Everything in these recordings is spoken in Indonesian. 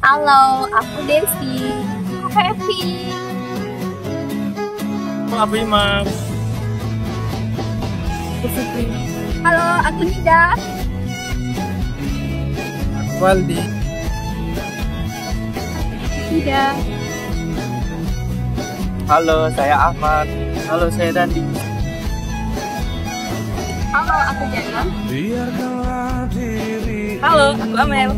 Halo, aku Desi. Aku Happy. Aku Imam. Halo, aku Nida. Aku Waldi. Nida. Halo, saya Ahmad. Halo, saya Dandi. Halo, aku Jana. Halo, aku Amel.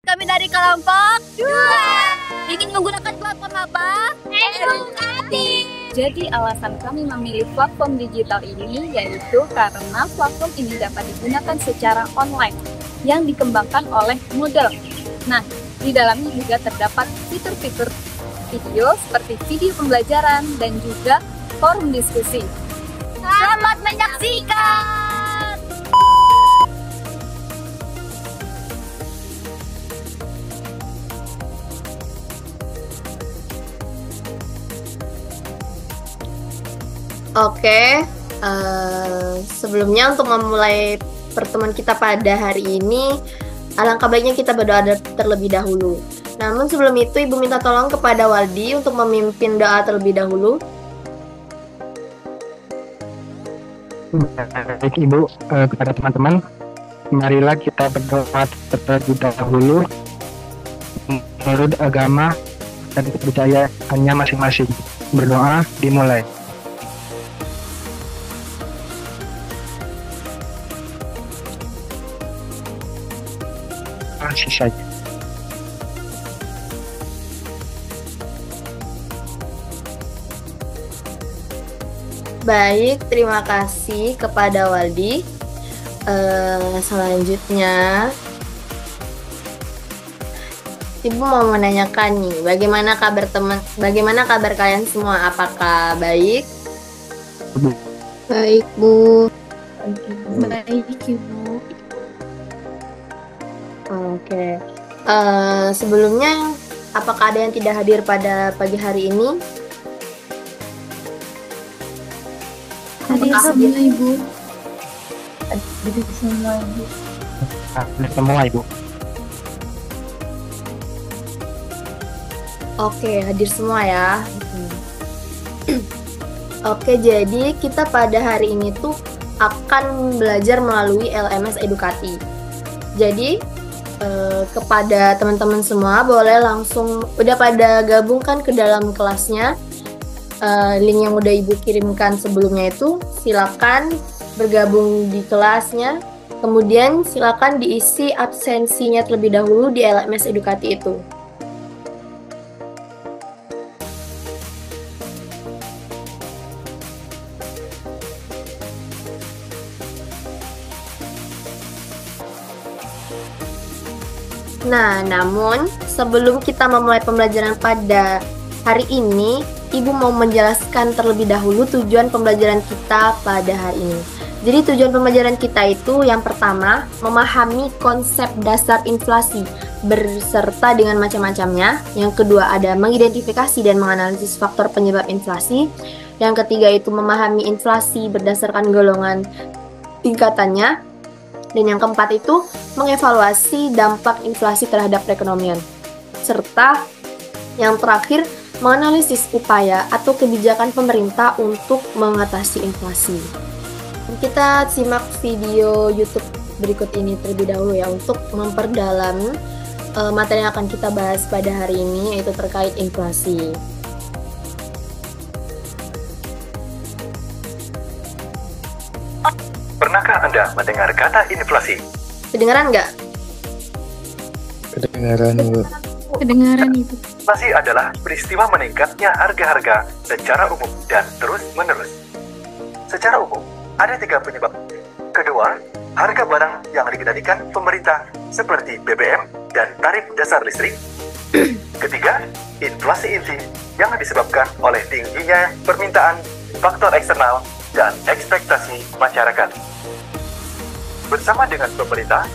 Kami dari kelompok 2. Ingin menggunakan platform apa? Edukatif. Jadi alasan kami memilih platform digital ini yaitu karena platform ini dapat digunakan secara online yang dikembangkan oleh Moodle. Nah, di dalamnya juga terdapat fitur-fitur video seperti video pembelajaran dan juga forum diskusi. Selamat menyaksikan. Oke, sebelumnya untuk memulai pertemuan kita pada hari ini, alangkah baiknya kita berdoa terlebih dahulu. Namun sebelum itu, Ibu minta tolong kepada Waldi untuk memimpin doa terlebih dahulu. Baik Ibu, kepada teman-teman, marilah kita berdoa terlebih dahulu menurut agama dan kepercayaannya masing-masing. Berdoa dimulai. Masih saja. Baik, terima kasih kepada Waldi. Selanjutnya, Ibu mau menanyakan nih, bagaimana kabar kalian semua? Apakah baik? Baik, Bu. Baik, Ibu. Oke. Sebelumnya, apakah ada yang tidak hadir pada pagi hari ini? Hadir semua, Ibu. Hadir semua, Ibu. Hadir semua Ibu. Oke, hadir semua ya. Oke, jadi kita pada hari ini tuh akan belajar melalui LMS Edukatif. Jadi kepada teman-teman semua boleh langsung udah pada gabungkan ke dalam kelasnya. Link yang udah Ibu kirimkan sebelumnya itu silakan bergabung di kelasnya. Kemudian silakan diisi absensinya terlebih dahulu di LMS Edukatif itu. Nah, namun sebelum kita memulai pembelajaran pada hari ini, Ibu mau menjelaskan terlebih dahulu tujuan pembelajaran kita pada hari ini. Jadi tujuan pembelajaran kita itu yang pertama, memahami konsep dasar inflasi berserta dengan macam-macamnya. Yang kedua ada mengidentifikasi dan menganalisis faktor penyebab inflasi. Yang ketiga itu memahami inflasi berdasarkan golongan tingkatannya. Dan yang keempat itu mengevaluasi dampak inflasi terhadap perekonomian. Serta yang terakhir menganalisis upaya atau kebijakan pemerintah untuk mengatasi inflasi. Kita simak video YouTube berikut ini terlebih dahulu ya untuk memperdalam materi yang akan kita bahas pada hari ini, yaitu terkait inflasi. Pernahkah Anda mendengar kata inflasi? Kedengaran nggak? Kedengaran, Bu. Kedengaran, Ibu. Inflasi adalah peristiwa meningkatnya harga-harga secara umum dan terus-menerus. Secara umum, ada 3 penyebab. Kedua, harga barang yang dikendalikan pemerintah seperti BBM dan tarif dasar listrik. Ketiga, inflasi inti yang disebabkan oleh tingginya permintaan, faktor eksternal, dan ekspektasi masyarakat. Bersama dengan pemerintah,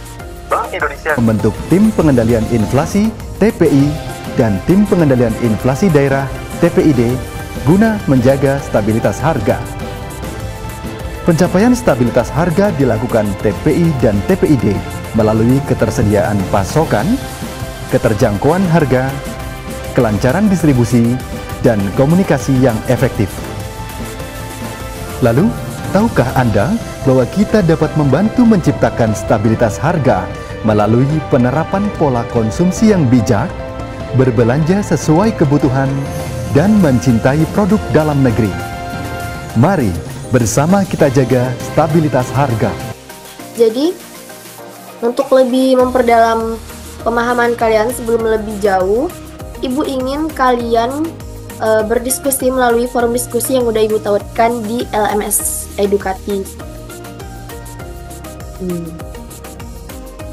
Bank Indonesia membentuk Tim Pengendalian Inflasi (TPI) dan Tim Pengendalian Inflasi Daerah (TPID) guna menjaga stabilitas harga. Pencapaian stabilitas harga dilakukan TPI dan TPID melalui ketersediaan pasokan, keterjangkauan harga, kelancaran distribusi, dan komunikasi yang efektif. Lalu, tahukah Anda bahwa kita dapat membantu menciptakan stabilitas harga melalui penerapan pola konsumsi yang bijak, berbelanja sesuai kebutuhan, dan mencintai produk dalam negeri? Mari bersama kita jaga stabilitas harga. Jadi, untuk lebih memperdalam pemahaman kalian sebelum lebih jauh, Ibu ingin kalian berdiskusi melalui forum diskusi yang udah Ibu tautkan di LMS Edukatif.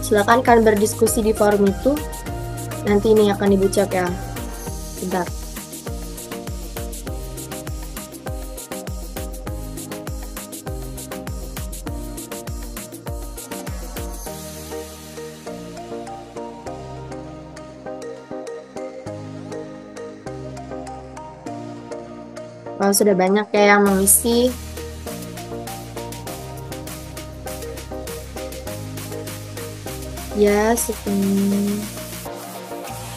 Silakan kalian berdiskusi di forum itu. Nanti ini akan Ibu cek ya. Bentar. Kalau sudah banyak ya yang mengisi. Ya,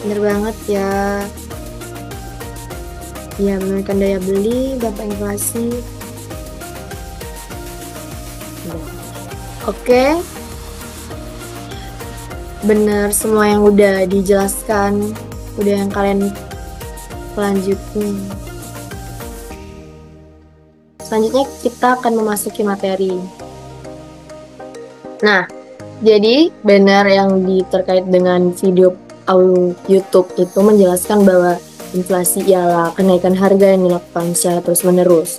bener banget ya. Ya, menurunkan daya beli, dampak inflasi. Oke. Bener semua yang udah dijelaskan, udah yang kalian lanjutin. Selanjutnya kita akan memasuki materi. Nah, jadi benar yang terkait dengan video YouTube itu menjelaskan bahwa inflasi ialah kenaikan harga yang dilakukan secara terus-menerus.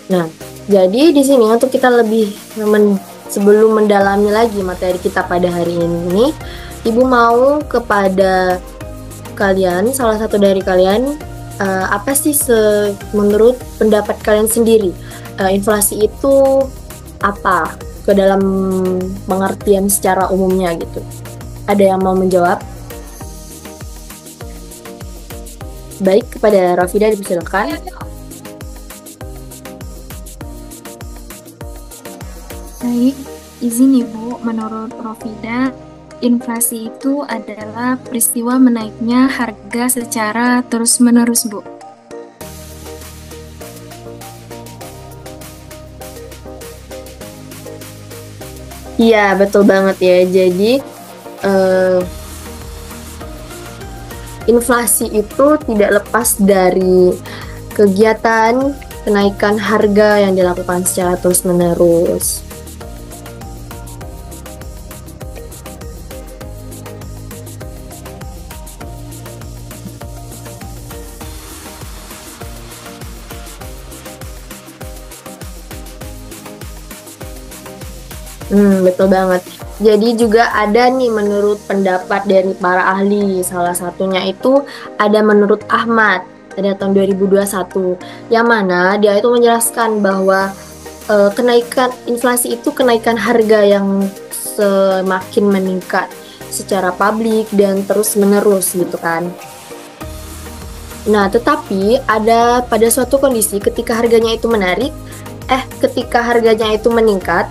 Nah, jadi di sini untuk kita lebih sebelum mendalami lagi materi kita pada hari ini, Ibu mau kepada kalian, salah satu dari kalian, apa sih menurut pendapat kalian sendiri, inflasi itu apa ke dalam pengertian secara umumnya gitu? Ada yang mau menjawab? Baik, kepada Rafida dipersilakan. Baik, izin Ibu, menurut Rafida, inflasi itu adalah peristiwa menaiknya harga secara terus-menerus, Bu. Iya, betul banget ya. Jadi, inflasi itu tidak lepas dari kegiatan kenaikan harga yang dilakukan secara terus-menerus. Betul banget. Jadi juga ada nih menurut pendapat dari para ahli, salah satunya itu ada menurut Ahmad pada tahun 2021, yang mana dia itu menjelaskan bahwa kenaikan inflasi itu kenaikan harga yang semakin meningkat secara publik dan terus menerus gitu kan. Nah, tetapi ada pada suatu kondisi ketika harganya itu meningkat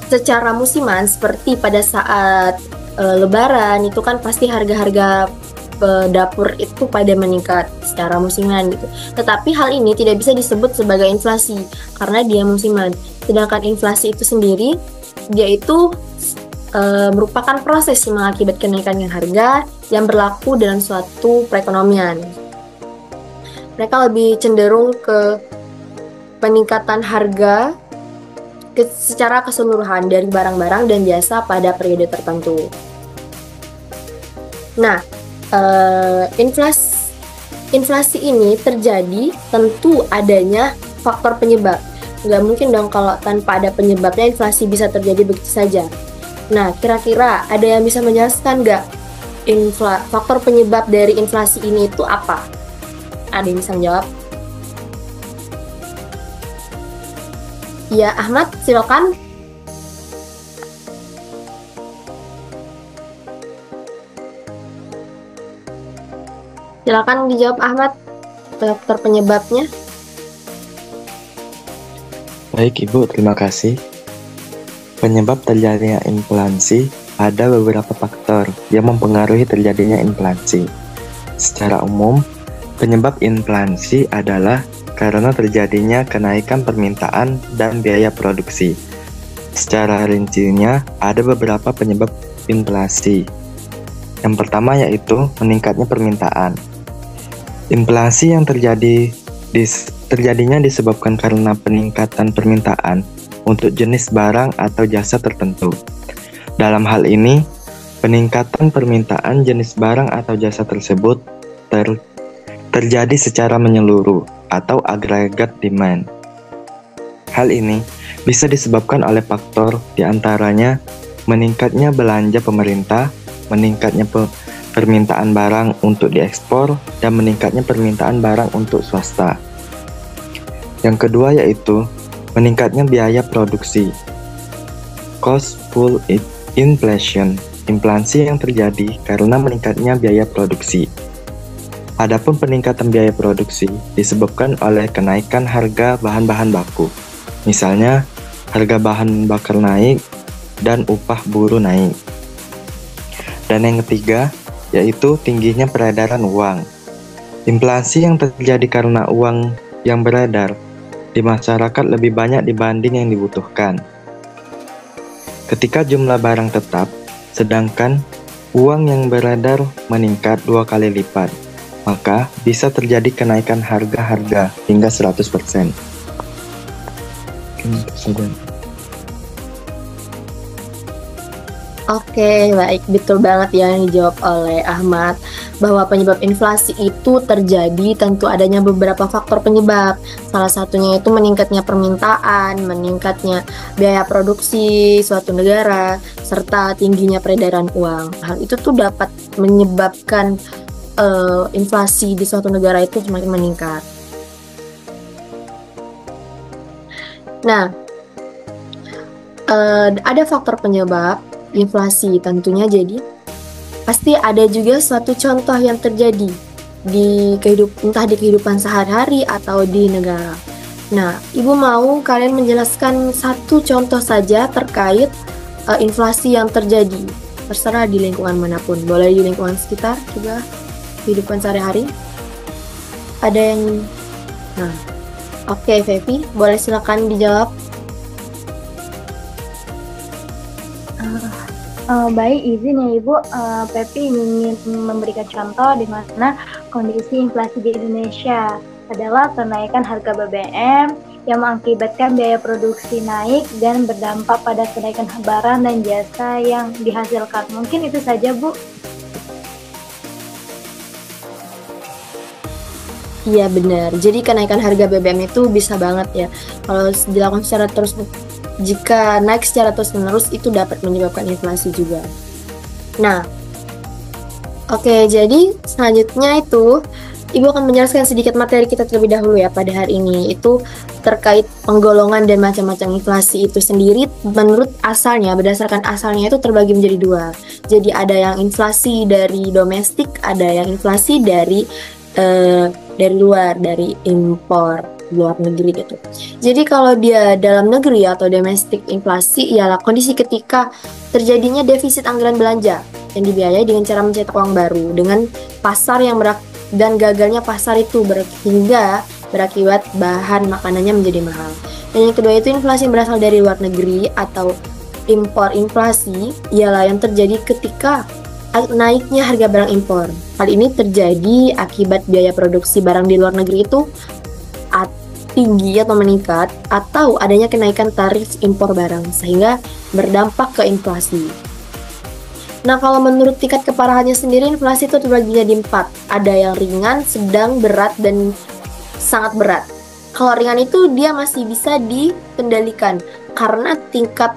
secara musiman, seperti pada saat Lebaran itu kan pasti harga-harga dapur itu pada meningkat secara musiman gitu. Tetapi hal ini tidak bisa disebut sebagai inflasi karena dia musiman. Sedangkan inflasi itu sendiri dia itu merupakan proses yang mengakibatkan kenaikan harga yang berlaku dalam suatu perekonomian. Mereka lebih cenderung ke peningkatan harga secara keseluruhan dari barang-barang dan jasa pada periode tertentu. Nah, inflasi ini terjadi tentu adanya faktor penyebab. Nggak mungkin dong kalau tanpa ada penyebabnya inflasi bisa terjadi begitu saja. Nah, kira-kira ada yang bisa menjelaskan nggak faktor penyebab dari inflasi ini itu apa? Ada yang bisa menjawab? Ya, Ahmad, silakan. Silakan dijawab Ahmad, faktor penyebabnya. Baik Ibu, terima kasih. Penyebab terjadinya inflasi ada beberapa faktor yang mempengaruhi terjadinya inflasi. Secara umum, penyebab inflasi adalah karena terjadinya kenaikan permintaan dan biaya produksi. Secara rincinya, ada beberapa penyebab inflasi. Yang pertama yaitu meningkatnya permintaan. Inflasi yang terjadinya disebabkan karena peningkatan permintaan untuk jenis barang atau jasa tertentu. Dalam hal ini, peningkatan permintaan jenis barang atau jasa tersebut terjadi secara menyeluruh atau agregat demand. Hal ini bisa disebabkan oleh faktor diantaranya meningkatnya belanja pemerintah, meningkatnya permintaan barang untuk diekspor, dan meningkatnya permintaan barang untuk swasta. Yang kedua yaitu meningkatnya biaya produksi. Cost pull inflation, inflasi yang terjadi karena meningkatnya biaya produksi. Adapun peningkatan biaya produksi disebabkan oleh kenaikan harga bahan-bahan baku. Misalnya, harga bahan bakar naik dan upah buruh naik. Dan yang ketiga, yaitu tingginya peredaran uang. Inflasi yang terjadi karena uang yang beredar di masyarakat lebih banyak dibanding yang dibutuhkan. Ketika jumlah barang tetap, sedangkan uang yang beredar meningkat 2 kali lipat, maka bisa terjadi kenaikan harga-harga hingga 100%. Oke, baik, betul banget ya yang dijawab oleh Ahmad, bahwa penyebab inflasi itu terjadi tentu adanya beberapa faktor penyebab. Salah satunya itu meningkatnya permintaan, meningkatnya biaya produksi suatu negara, serta tingginya peredaran uang. Hal itu tuh dapat menyebabkan inflasi di suatu negara itu semakin meningkat. Nah, ada faktor penyebab inflasi tentunya, jadi pasti ada juga suatu contoh yang terjadi di entah di kehidupan sehari-hari atau di negara. Nah, Ibu mau kalian menjelaskan satu contoh saja terkait inflasi yang terjadi, terserah di lingkungan manapun, boleh di lingkungan sekitar juga, kehidupan sehari-hari. Ada yang oke, Fevi, boleh silakan dijawab. Baik, izin ya Ibu, Pepi ingin memberikan contoh di mana kondisi inflasi di Indonesia adalah kenaikan harga BBM yang mengakibatkan biaya produksi naik dan berdampak pada kenaikan barang dan jasa yang dihasilkan. Mungkin itu saja, Bu. Iya benar, jadi kenaikan harga BBM itu bisa banget ya kalau dilakukan secara jika naik secara terus-menerus itu dapat menyebabkan inflasi juga. Nah, oke, jadi selanjutnya itu Ibu akan menjelaskan sedikit materi kita terlebih dahulu ya pada hari ini, itu terkait penggolongan dan macam-macam inflasi itu sendiri. Menurut asalnya, berdasarkan asalnya itu terbagi menjadi dua. Jadi ada yang inflasi dari domestik, ada yang inflasi dari luar, dari impor luar negeri gitu. Jadi kalau dia dalam negeri atau domestic inflasi ialah kondisi ketika terjadinya defisit anggaran belanja yang dibiayai dengan cara mencetak uang baru dengan pasar yang dan gagalnya pasar itu hingga berakibat bahan makanannya menjadi mahal. Dan yang kedua itu inflasi yang berasal dari luar negeri atau impor inflasi ialah yang terjadi ketika naiknya harga barang impor. Hal ini terjadi akibat biaya produksi barang di luar negeri itu tinggi atau meningkat, atau adanya kenaikan tarif impor barang sehingga berdampak ke inflasi. Nah, kalau menurut tingkat keparahannya sendiri, inflasi itu terbagi menjadi 4. Ada yang ringan, sedang, berat, dan sangat berat. Kalau ringan itu dia masih bisa dikendalikan karena tingkat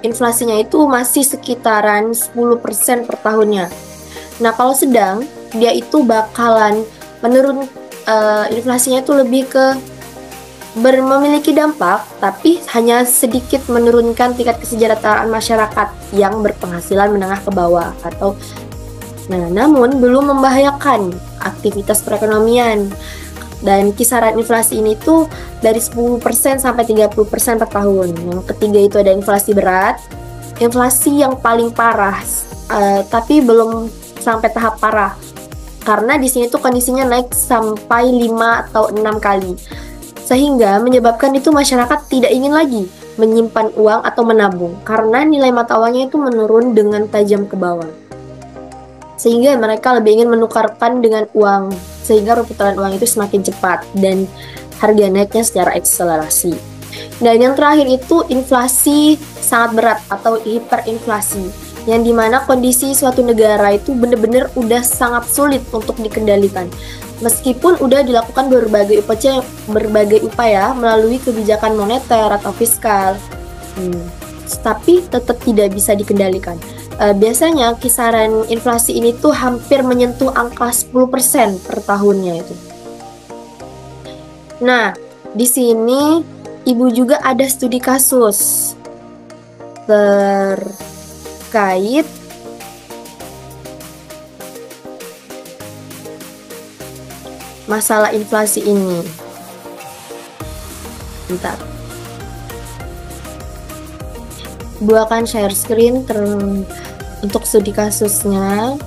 inflasinya itu masih sekitaran 10% per tahunnya. Nah, kalau sedang, dia itu bakalan menurun, inflasinya itu lebih ke memiliki dampak, tapi hanya sedikit menurunkan tingkat kesejahteraan masyarakat yang berpenghasilan menengah ke bawah atau namun belum membahayakan aktivitas perekonomian. Dan kisaran inflasi ini tuh dari 10% sampai 30% per tahun. Yang ketiga itu ada inflasi berat, inflasi yang paling parah, tapi belum sampai tahap parah. Karena di sini tuh kondisinya naik sampai 5 atau 6 kali. Sehingga menyebabkan itu masyarakat tidak ingin lagi menyimpan uang atau menabung karena nilai mata uangnya itu menurun dengan tajam ke bawah. Sehingga mereka lebih ingin menukarkan dengan uang, sehingga perputaran uang itu semakin cepat dan harga naiknya secara akselerasi. Dan yang terakhir itu inflasi sangat berat atau hiperinflasi, yang dimana kondisi suatu negara itu benar-benar udah sangat sulit untuk dikendalikan. Meskipun udah dilakukan berbagai upaya melalui kebijakan moneter atau fiskal, tapi tetap tidak bisa dikendalikan. Biasanya kisaran inflasi ini tuh hampir menyentuh angka 10% per tahunnya itu. Nah, di sini Ibu juga ada studi kasus terkait masalah inflasi ini. Bentar. Ibu akan share screen untuk studi kasusnya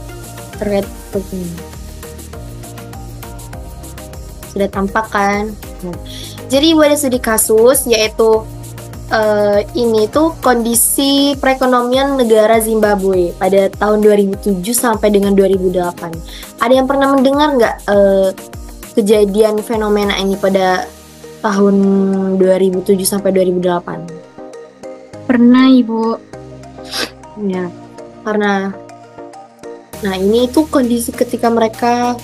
terkait begini. Sudah tampak kan? Jadi Ibu ada studi kasus yaitu ini tuh kondisi perekonomian negara Zimbabwe pada tahun 2007 sampai dengan 2008. Ada yang pernah mendengar nggak kejadian fenomena ini pada tahun 2007 sampai 2008? Pernah, Ibu. Ya, karena ini itu kondisi ketika mereka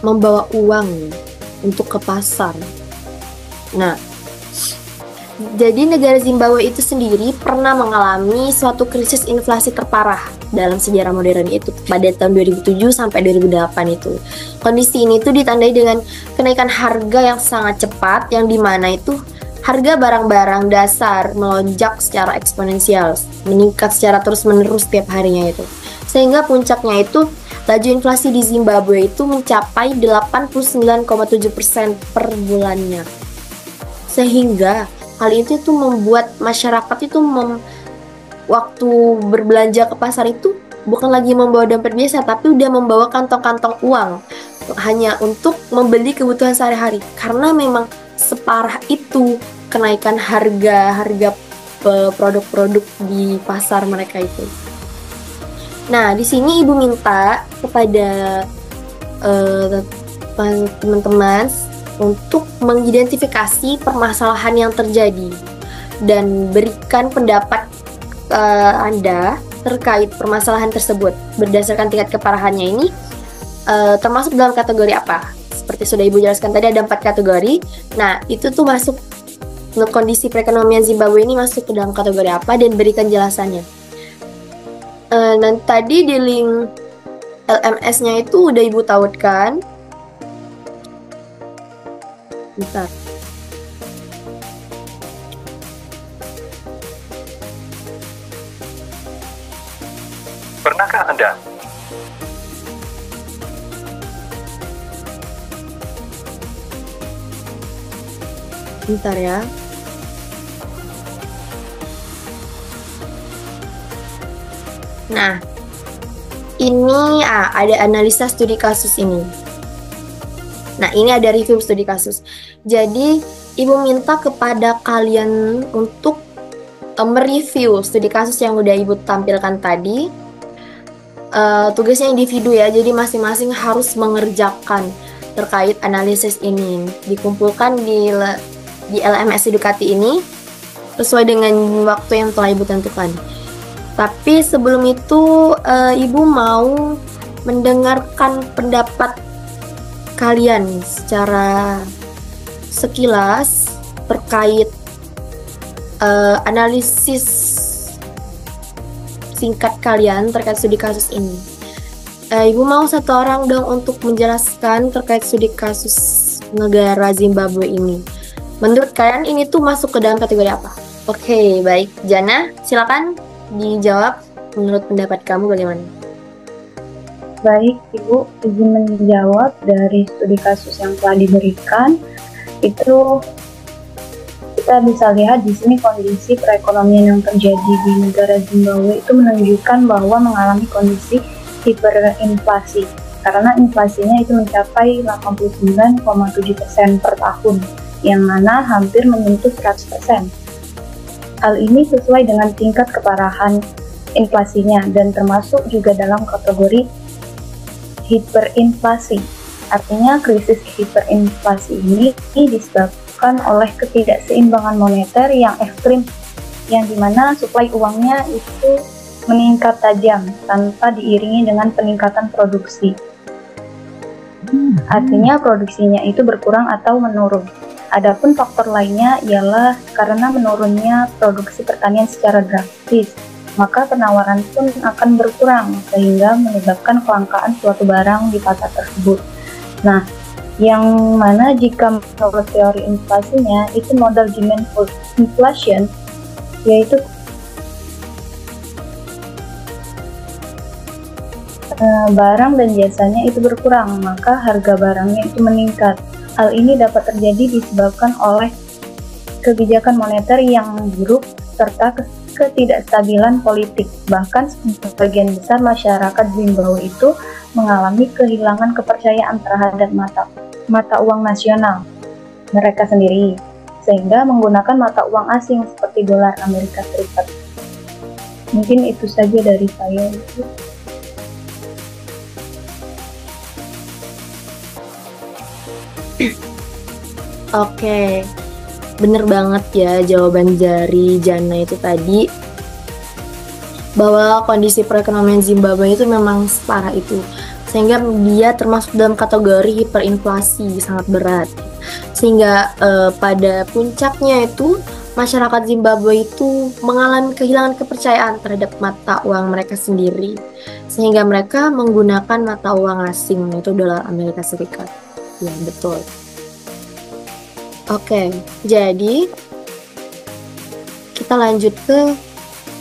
membawa uang untuk ke pasar. Nah, jadi negara Zimbabwe itu sendiri pernah mengalami suatu krisis inflasi terparah dalam sejarah modern itu pada tahun 2007 sampai 2008 itu. Kondisi ini tuh ditandai dengan kenaikan harga yang sangat cepat, yang dimana itu harga barang-barang dasar melonjak secara eksponensial, meningkat secara terus-menerus setiap harinya itu. Sehingga puncaknya itu laju inflasi di Zimbabwe itu mencapai 89,7% per bulannya. Sehingga hal itu tuh membuat masyarakat itu waktu berbelanja ke pasar itu bukan lagi membawa dompet biasa, tapi udah membawa kantong-kantong uang hanya untuk membeli kebutuhan sehari-hari, karena memang separah itu kenaikan harga produk-produk di pasar mereka itu. Nah, di sini Ibu minta kepada teman-teman untuk mengidentifikasi permasalahan yang terjadi dan berikan pendapat Anda terkait permasalahan tersebut berdasarkan tingkat keparahannya ini, termasuk dalam kategori apa. Seperti sudah Ibu jelaskan tadi ada 4 kategori. Nah, itu tuh masuk kondisi perekonomian Zimbabwe ini masuk ke dalam kategori apa dan berikan jelasannya. Dan tadi di link LMS-nya itu udah Ibu tautkan. Bentar. Pernahkah Anda Bentar ya. Nah, ini ada analisa studi kasus ini. Nah, ini ada review studi kasus. Jadi, Ibu minta kepada kalian untuk mereview studi kasus yang udah Ibu tampilkan tadi. Tugasnya individu ya, jadi masing-masing harus mengerjakan terkait analisis ini. Dikumpulkan di LMS Edukati ini sesuai dengan waktu yang telah Ibu tentukan. Tapi sebelum itu Ibu mau mendengarkan pendapat kalian secara sekilas terkait analisis singkat kalian terkait studi kasus ini. Ibu mau satu orang dong untuk menjelaskan terkait studi kasus negara Zimbabwe ini. Menurut kalian ini tuh masuk ke dalam kategori apa? Oke, baik. Jana, silakan dijawab menurut pendapat kamu bagaimana? Baik, Ibu izin menjawab dari studi kasus yang telah diberikan. Itu kita bisa lihat di sini kondisi perekonomian yang terjadi di negara Zimbabwe itu menunjukkan bahwa mengalami kondisi hiperinflasi karena inflasinya itu mencapai 89,7% per tahun, yang mana hampir menyentuh 100%. Hal ini sesuai dengan tingkat keparahan inflasinya dan termasuk juga dalam kategori hiperinflasi. Artinya krisis hiperinflasi ini disebabkan oleh ketidakseimbangan moneter yang ekstrim, yang dimana suplai uangnya itu meningkat tajam tanpa diiringi dengan peningkatan produksi. Artinya produksinya itu berkurang atau menurun. Adapun faktor lainnya ialah karena menurunnya produksi pertanian secara drastis, maka penawaran pun akan berkurang sehingga menyebabkan kelangkaan suatu barang di pasar tersebut. Nah, yang mana jika menurut teori inflasinya itu modal demand for inflation, yaitu barang dan jasanya itu berkurang, maka harga barangnya itu meningkat. Hal ini dapat terjadi disebabkan oleh kebijakan moneter yang buruk serta ketidakstabilan politik. Bahkan sebagian besar masyarakat Zimbabwe itu mengalami kehilangan kepercayaan terhadap mata uang nasional mereka sendiri, sehingga menggunakan mata uang asing seperti dolar Amerika Serikat. Mungkin itu saja dari saya. Oke, bener banget ya jawaban dari Jana itu tadi, bahwa kondisi perekonomian Zimbabwe itu memang separah itu, sehingga dia termasuk dalam kategori hiperinflasi sangat berat. Sehingga pada puncaknya itu masyarakat Zimbabwe itu mengalami kehilangan kepercayaan terhadap mata uang mereka sendiri, sehingga mereka menggunakan mata uang asing, yaitu dolar Amerika Serikat. Ya, betul. Oke, jadi kita lanjut ke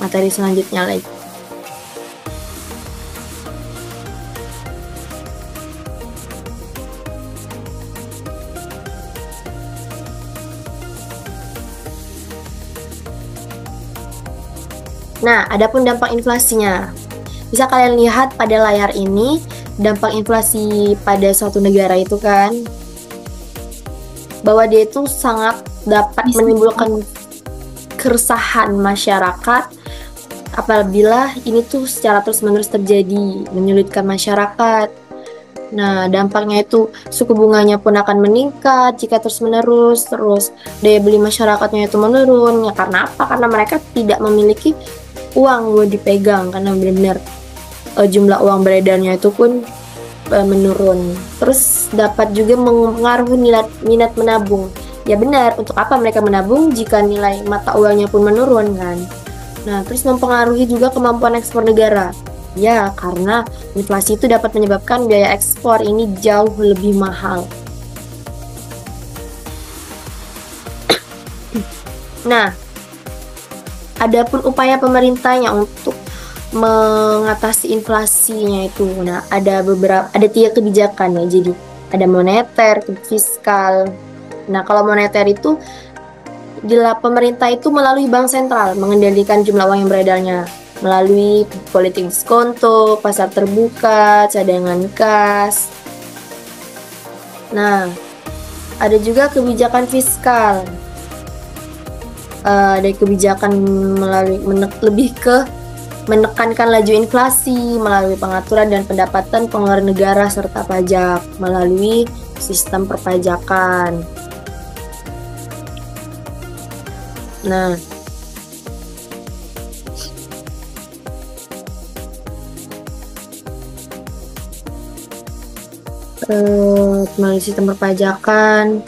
materi selanjutnya lagi. Nah, adapun dampak inflasinya. Bisa kalian lihat pada layar ini, dampak inflasi pada suatu negara itu kan, bahwa dia itu sangat dapat menimbulkan keresahan masyarakat apabila ini tuh secara terus-menerus terjadi, menyulitkan masyarakat. Nah, dampaknya itu suku bunganya pun akan meningkat jika terus-menerus, terus daya beli masyarakatnya itu menurun. Ya karena apa? Karena mereka tidak memiliki uang buat dipegang, karena benar-benar jumlah uang beredarnya itu pun menurun. Terus dapat juga mengaruhi minat menabung. Ya benar, untuk apa mereka menabung jika nilai mata uangnya pun menurun kan? Nah, terus mempengaruhi juga kemampuan ekspor negara. Ya, karena inflasi itu dapat menyebabkan biaya ekspor ini jauh lebih mahal. Nah, adapun upaya pemerintahnya untuk mengatasi inflasinya itu, nah ada 3 kebijakan ya. Jadi ada moneter, fiskal. Nah, kalau moneter itu pemerintah itu melalui bank sentral mengendalikan jumlah uang yang beredarnya melalui politik diskonto, pasar terbuka, cadangan kas. Nah, ada juga kebijakan fiskal. Ada kebijakan melalui lebih ke menekankan laju inflasi melalui pengaturan dan pendapatan pengeluaran negara serta pajak melalui sistem perpajakan. Nah, melalui sistem perpajakan,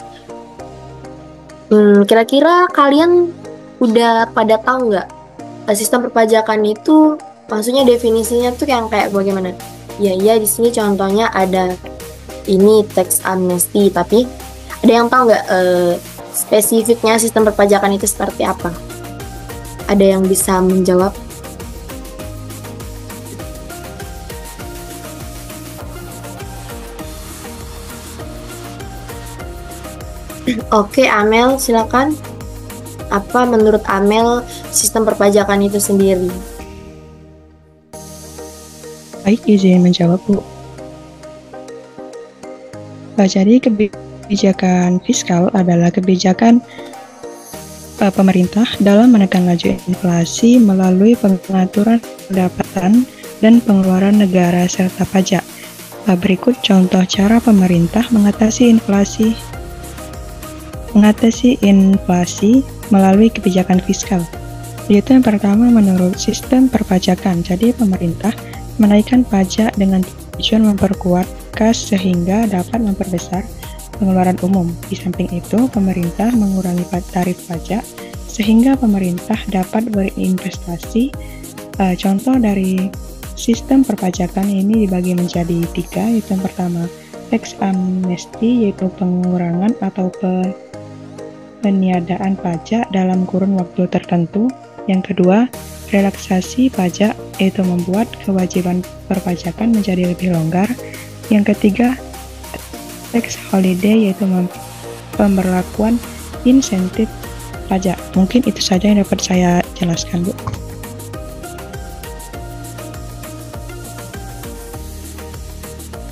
kira-kira kalian udah pada tahu nggak? Sistem perpajakan itu maksudnya definisinya tuh yang kayak bagaimana? Ya di sini contohnya ada ini tax amnesty, tapi ada yang tahu nggak spesifiknya sistem perpajakan itu seperti apa? Ada yang bisa menjawab? Oke, Amel silakan. apa menurut Amel sistem perpajakan itu sendiri? Baik, izin menjawab, Bu. Jadi kebijakan fiskal adalah kebijakan pemerintah dalam menekan laju inflasi melalui pengaturan pendapatan dan pengeluaran negara serta pajak. Berikut contoh cara pemerintah mengatasi inflasi melalui kebijakan fiskal. Yaitu yang pertama menurut sistem perpajakan. Jadi pemerintah menaikkan pajak dengan tujuan memperkuat kas sehingga dapat memperbesar pengeluaran umum. Di samping itu, pemerintah mengurangi tarif pajak sehingga pemerintah dapat berinvestasi. Contoh dari sistem perpajakan ini dibagi menjadi 3, yaitu yang pertama tax amnesty, yaitu pengurangan atau peniadaan pajak dalam kurun waktu tertentu. Yang kedua, relaksasi pajak, yaitu membuat kewajiban perpajakan menjadi lebih longgar. Yang ketiga, tax holiday, yaitu pemberlakuan insentif pajak. Mungkin itu saja yang dapat saya jelaskan, Bu.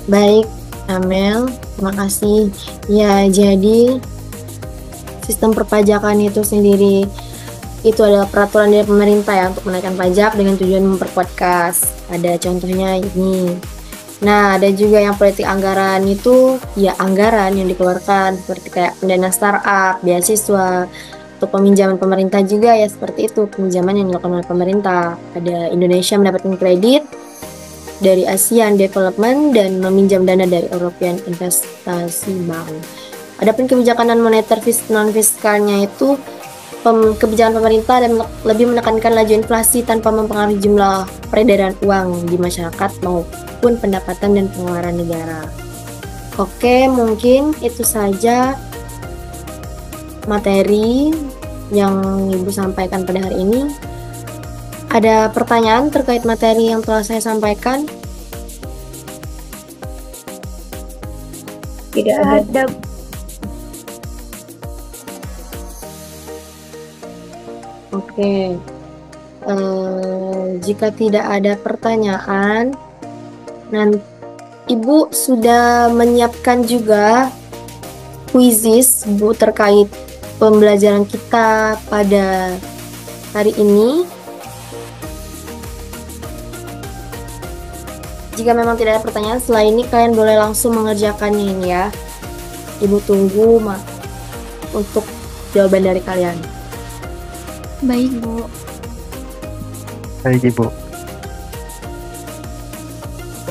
Baik, Amel, terima kasih. Ya, jadi sistem perpajakan itu sendiri itu adalah peraturan dari pemerintah ya untuk menaikkan pajak dengan tujuan memperkuat kas. Ada contohnya ini. Nah, ada juga yang politik anggaran itu ya anggaran yang dikeluarkan seperti kayak pendana startup, beasiswa, untuk peminjaman pemerintah juga ya seperti itu, peminjaman yang dilakukan oleh pemerintah. Ada Indonesia mendapatkan kredit dari ASEAN Development dan meminjam dana dari European Investasi Bank. Adapun kebijakan non-moneter non-fiskalnya itu kebijakan pemerintah dan lebih menekankan laju inflasi tanpa mempengaruhi jumlah peredaran uang di masyarakat maupun pendapatan dan pengeluaran negara. Oke, mungkin itu saja materi yang Ibu sampaikan pada hari ini. Ada pertanyaan terkait materi yang telah saya sampaikan? Tidak ada. Oke, jika tidak ada pertanyaan, nanti Ibu sudah menyiapkan juga kuisis Bu terkait pembelajaran kita pada hari ini. Jika memang tidak ada pertanyaan setelah ini, kalian boleh langsung mengerjakannya ini ya. Ibu tunggu untuk jawaban dari kalian. Baik, Bu. Baik, Ibu.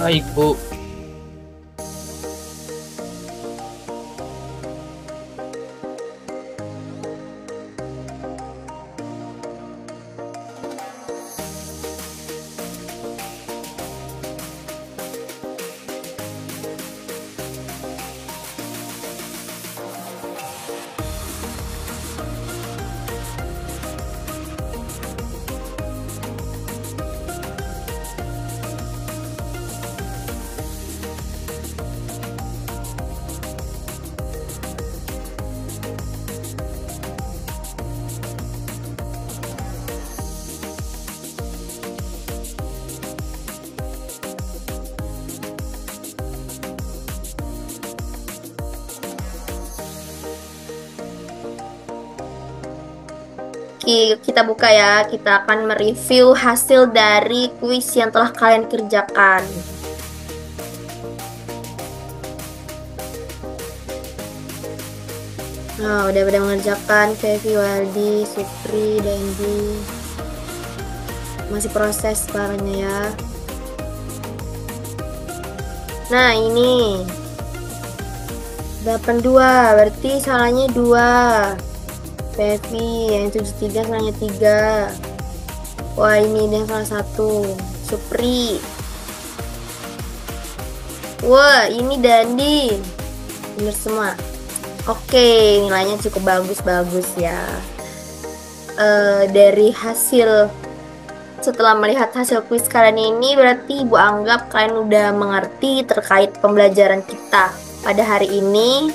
Baik, Bu. Kita buka ya, kita akan mereview hasil dari kuis yang telah kalian kerjakan. Nah, udah pada mengerjakan, Fevi, Waldi, Supri, Dendi. Masih proses barangnya ya. Nah, ini 82, berarti salahnya 2. Pevi yang 73 salahnya 3. Wah, ini yang salah 1. Supri. Wah, ini Dandi. Bener semua. Oke, nilainya cukup bagus-bagus ya. Dari hasil, setelah melihat hasil kuis kalian ini, berarti Ibu anggap kalian udah mengerti terkait pembelajaran kita pada hari ini.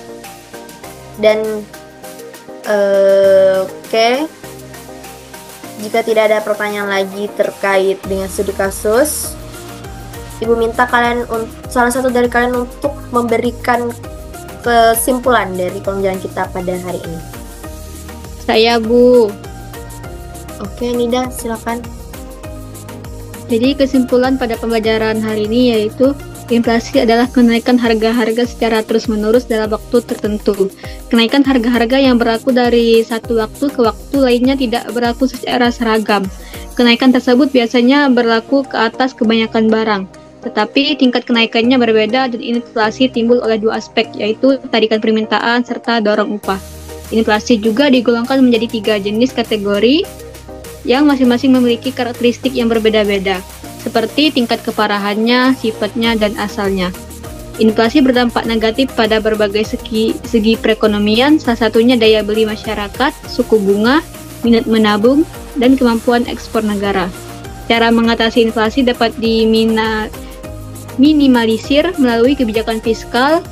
Dan oke, jika tidak ada pertanyaan lagi terkait dengan studi kasus, Ibu minta salah satu dari kalian untuk memberikan kesimpulan dari pembelajaran kita pada hari ini. Saya, Bu. Oke, Nida, silakan. Jadi kesimpulan pada pembelajaran hari ini yaitu inflasi adalah kenaikan harga-harga secara terus-menerus dalam waktu tertentu. Kenaikan harga-harga yang berlaku dari satu waktu ke waktu lainnya tidak berlaku secara seragam. Kenaikan tersebut biasanya berlaku ke atas kebanyakan barang. Tetapi tingkat kenaikannya berbeda dan inflasi timbul oleh dua aspek, yaitu tarikan permintaan serta dorong upah. Inflasi juga digolongkan menjadi 3 jenis kategori yang masing-masing memiliki karakteristik yang berbeda-beda, seperti tingkat keparahannya, sifatnya, dan asalnya. Inflasi berdampak negatif pada berbagai segi perekonomian, salah satunya daya beli masyarakat, suku bunga, minat menabung, dan kemampuan ekspor negara. Cara mengatasi inflasi dapat minimalisir melalui kebijakan fiskal,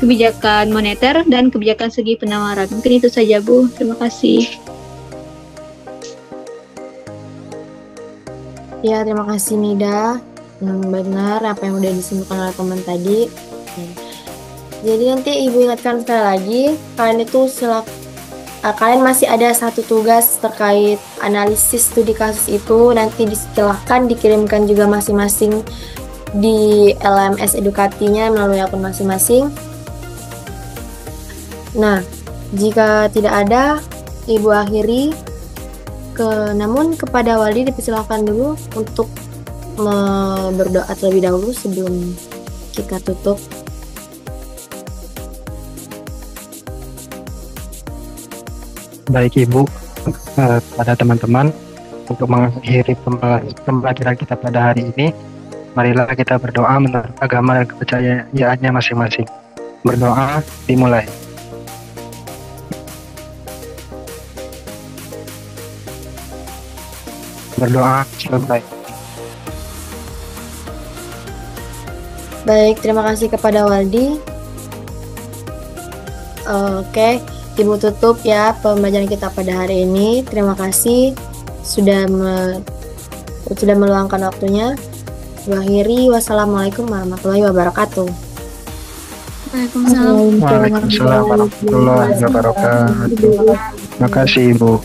kebijakan moneter, dan kebijakan segi penawaran. Mungkin itu saja, Bu. Terima kasih. Ya, terima kasih Nida. Benar apa yang udah disimpulkan oleh teman tadi. Jadi nanti Ibu ingatkan sekali lagi, kalian masih ada satu tugas terkait analisis studi kasus itu. Nanti silahkan dikirimkan juga masing-masing di LMS Edukatinya melalui akun masing-masing. Nah, jika tidak ada, Ibu akhiri. Namun kepada Waldi dipersilahkan dulu untuk berdoa terlebih dahulu sebelum kita tutup. Baik Ibu, pada teman-teman, untuk mengakhiri pembelajaran kita pada hari ini, marilah kita berdoa menurut agama dan kepercayaannya masing-masing. Berdoa dimulai. Berdoa selesai. Baik, terima kasih kepada Waldi. Oke, Ibu tutup ya pembelajaran kita pada hari ini. Terima kasih sudah meluangkan waktunya. Akhiri, wassalamualaikum warahmatullahi wabarakatuh. Waalaikumsalam warahmatullahi wabarakatuh. Terima kasih Ibu.